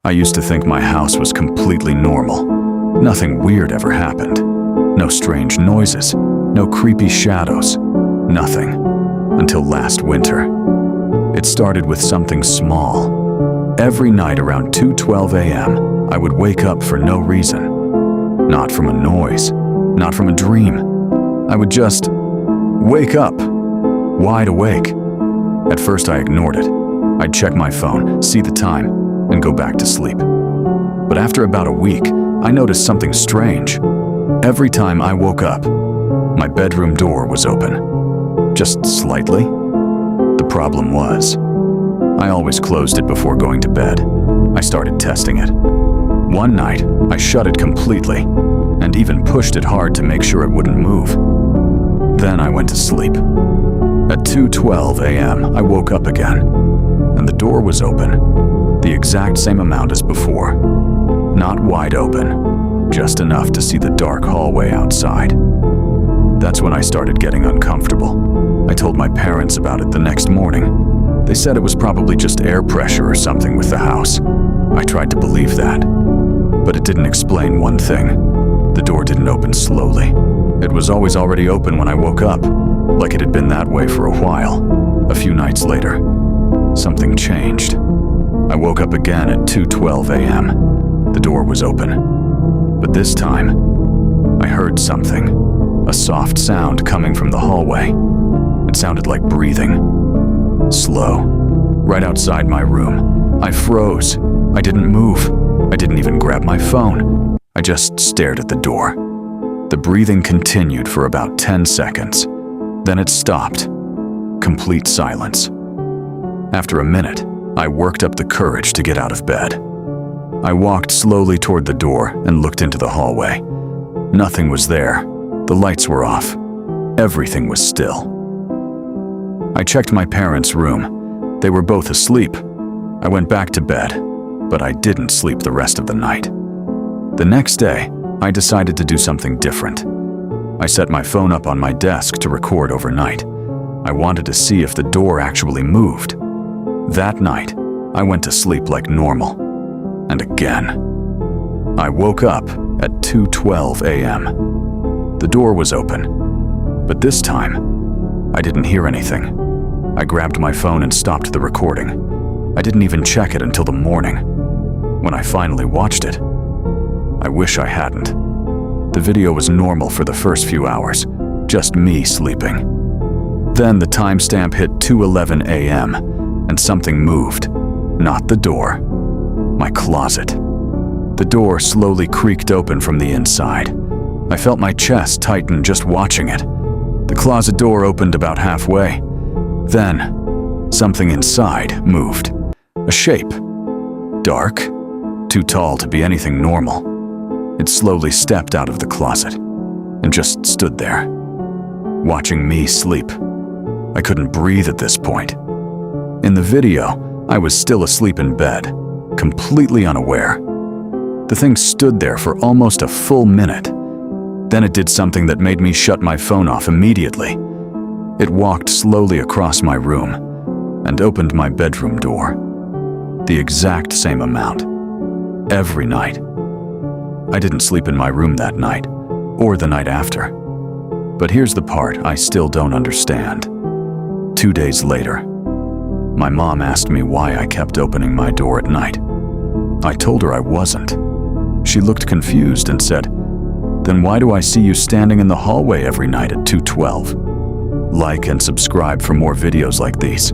I used to think my house was completely normal. Nothing weird ever happened. No strange noises, no creepy shadows, nothing. Until last winter. It started with something small. Every night around 2:12 a.m., I would wake up for no reason. Not from a noise, not from a dream. I would just wake up, wide awake. At first I ignored it. I'd check my phone, see the time, and go back to sleep. But after about a week, I noticed something strange. Every time I woke up, my bedroom door was open. Just slightly. The problem was, I always closed it before going to bed. I started testing it. One night, I shut it completely, and even pushed it hard to make sure it wouldn't move. Then I went to sleep. At 2:12 a.m., I woke up again, and the door was open, the exact same amount as before. Not wide open, just enough to see the dark hallway outside. That's when I started getting uncomfortable. I told my parents about it the next morning. They said it was probably just air pressure or something with the house. I tried to believe that, but it didn't explain one thing. The door didn't open slowly. It was always already open when I woke up, like it had been that way for a while. A few nights later, something changed. I woke up again at 2:12 a.m. The door was open, but this time, I heard something. A soft sound coming from the hallway. It sounded like breathing. Slow. Right outside my room. I froze. I didn't move. I didn't even grab my phone. I just stared at the door. The breathing continued for about 10 seconds. Then it stopped. Complete silence. After a minute, I worked up the courage to get out of bed. I walked slowly toward the door and looked into the hallway. Nothing was there. The lights were off. Everything was still. I checked my parents' room. They were both asleep. I went back to bed, but I didn't sleep the rest of the night. The next day, I decided to do something different. I set my phone up on my desk to record overnight. I wanted to see if the door actually moved. That night, I went to sleep like normal. And again. I woke up at 2:12 a.m. The door was open, but this time, I didn't hear anything. I grabbed my phone and stopped the recording. I didn't even check it until the morning. When I finally watched it, I wish I hadn't. The video was normal for the first few hours, just me sleeping. Then the timestamp hit 2:11 a.m., and something moved. Not the door. My closet. The door slowly creaked open from the inside. I felt my chest tighten just watching it. The closet door opened about halfway. Then, something inside moved. A shape. Dark. Too tall to be anything normal. It slowly stepped out of the closet and just stood there, watching me sleep. I couldn't breathe at this point. In the video, I was still asleep in bed, completely unaware. The thing stood there for almost a full minute. Then it did something that made me shut my phone off immediately. It walked slowly across my room and opened my bedroom door. The exact same amount. Every night. I didn't sleep in my room that night, or the night after. But here's the part I still don't understand. 2 days later, my mom asked me why I kept opening my door at night. I told her I wasn't. She looked confused and said, "Then why do I see you standing in the hallway every night at 2:12? Like and subscribe for more videos like these.